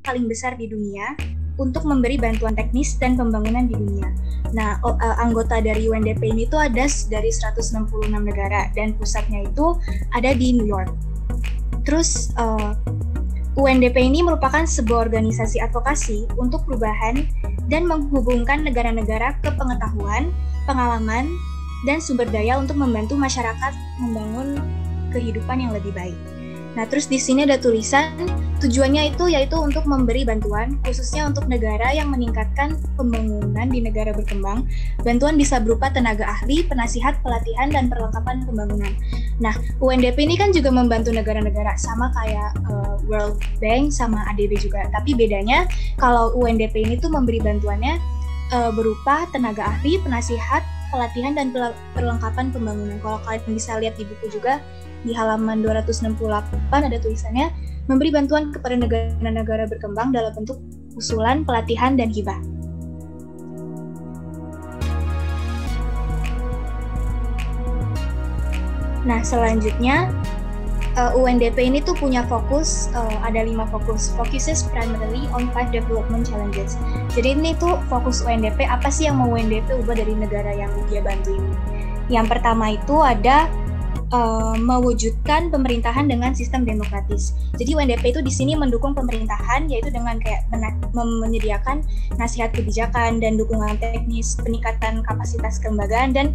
paling besar di dunia untuk memberi bantuan teknis dan pembangunan di dunia. Nah, anggota dari UNDP ini tuh ada dari 166 negara dan pusatnya itu ada di New York. Terus UNDP ini merupakan sebuah organisasi advokasi untuk perubahan dan menghubungkan negara-negara ke pengetahuan, pengalaman, dan sumber daya untuk membantu masyarakat membangun kehidupan yang lebih baik. Nah, terus di sini ada tulisan tujuannya itu yaitu untuk memberi bantuan khususnya untuk negara yang meningkatkan pembangunan di negara berkembang. Bantuan bisa berupa tenaga ahli, penasihat, pelatihan, dan perlengkapan pembangunan. Nah, UNDP ini kan juga membantu negara-negara sama kayak World Bank sama ADB juga. Tapi bedanya kalau UNDP ini tuh memberi bantuannya berupa tenaga ahli, penasihat, pelatihan, dan perlengkapan pembangunan. Kalau kalian bisa lihat di buku juga, di halaman 268 ada tulisannya memberi bantuan kepada negara-negara berkembang dalam bentuk usulan, pelatihan, dan hibah. Nah, selanjutnya UNDP ini tuh punya fokus, ada 5 fokus. Focuses primarily on 5 development challenges. Jadi ini tuh fokus UNDP, apa sih yang mau UNDP ubah dari negara yang dia bantu ini. Yang pertama itu ada mewujudkan pemerintahan dengan sistem demokratis. Jadi UNDP itu di sini mendukung pemerintahan, yaitu dengan kayak menyediakan nasihat kebijakan dan dukungan teknis, peningkatan kapasitas kelembagaan, dan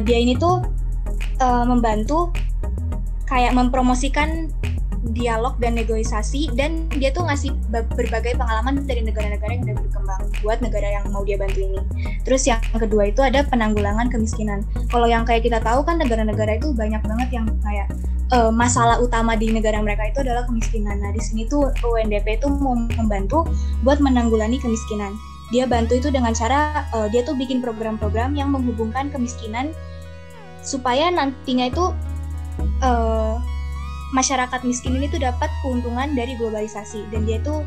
dia ini tuh membantu kayak mempromosikan dialog dan negosiasi, dan dia tuh ngasih berbagai pengalaman dari negara-negara yang udah berkembang buat negara yang mau dia bantu ini. Terus yang kedua itu ada penanggulangan kemiskinan. Kalau yang kayak kita tahu kan negara-negara itu banyak banget yang kayak masalah utama di negara mereka itu adalah kemiskinan. Nah, di sini tuh UNDP itu mau membantu buat menanggulangi kemiskinan. Dia bantu itu dengan cara dia tuh bikin program-program yang menghubungkan kemiskinan supaya nantinya itu masyarakat miskin ini tuh dapat keuntungan dari globalisasi, dan dia tuh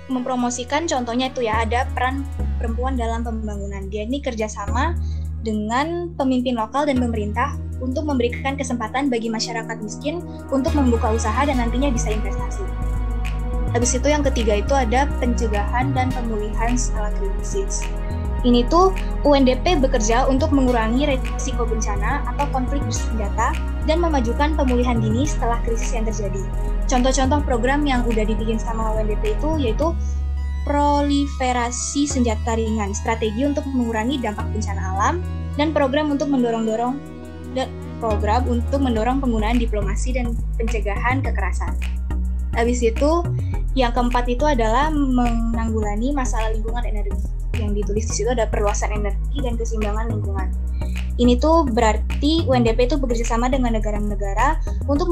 mempromosikan, contohnya itu ya ada peran perempuan dalam pembangunan. Dia ini kerjasama dengan pemimpin lokal dan pemerintah untuk memberikan kesempatan bagi masyarakat miskin untuk membuka usaha dan nantinya bisa investasi. Habis itu yang ketiga itu ada pencegahan dan pemulihan setelah krisis. Ini tuh UNDP bekerja untuk mengurangi risiko bencana atau konflik bersenjata dan memajukan pemulihan dini setelah krisis yang terjadi. Contoh-contoh program yang udah dibikin sama UNDP itu yaitu proliferasi senjata ringan, strategi untuk mengurangi dampak bencana alam, dan program untuk mendorong penggunaan diplomasi dan pencegahan kekerasan. Habis itu yang keempat itu adalah menanggulangi masalah lingkungan energi. Yang ditulis di situ ada perluasan energi dan keseimbangan lingkungan. Ini tuh berarti UNDP itu bekerja sama dengan negara-negara untuk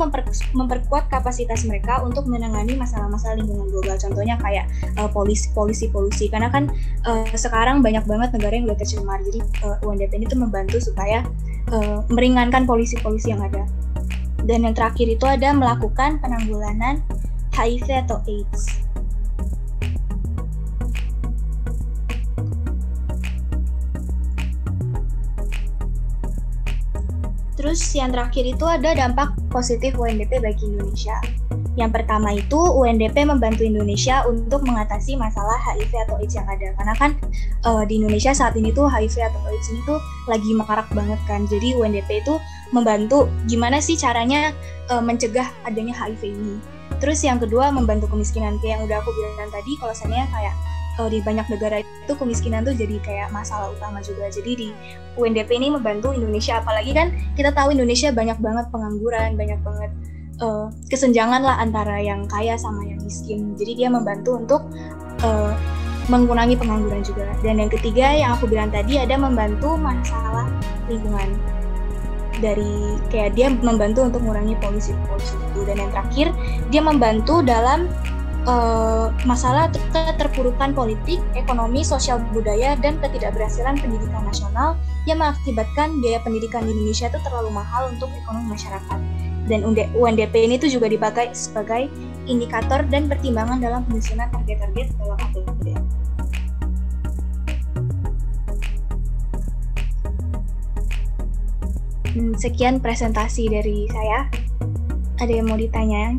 memperkuat kapasitas mereka untuk menangani masalah-masalah lingkungan global. Contohnya kayak polusi. Karena kan sekarang banyak banget negara yang udah tercemar. Jadi UNDP ini tuh membantu supaya meringankan polusi-polusi yang ada. Dan yang terakhir itu ada melakukan penanggulangan HIV atau AIDS. Terus yang terakhir itu ada dampak positif UNDP bagi Indonesia. Yang pertama itu UNDP membantu Indonesia untuk mengatasi masalah HIV atau AIDS yang ada. Karena kan di Indonesia saat ini tuh HIV atau AIDS ini tuh lagi marak banget kan. Jadi UNDP itu membantu gimana sih caranya mencegah adanya HIV ini. Terus yang kedua membantu kemiskinan. Kayak yang udah aku bilang tadi, kalau misalnya kayak di banyak negara itu kemiskinan tuh jadi kayak masalah utama juga. Jadi di UNDP ini membantu Indonesia, apalagi kan kita tahu Indonesia banyak banget pengangguran, banyak banget kesenjangan lah antara yang kaya sama yang miskin. Jadi dia membantu untuk mengurangi pengangguran juga. Dan yang ketiga yang aku bilang tadi ada membantu masalah lingkungan. Dari kayak dia membantu untuk mengurangi polusi itu. Dan yang terakhir dia membantu dalam masalah keterpurukan politik, ekonomi, sosial budaya, dan ketidakberhasilan pendidikan nasional yang mengakibatkan biaya pendidikan di Indonesia itu terlalu mahal untuk ekonomi masyarakat. Dan UNDP ini tuh juga dipakai sebagai indikator dan pertimbangan dalam penyusunan target-target dalam APBD. Sekian presentasi dari saya. Ada yang mau ditanya?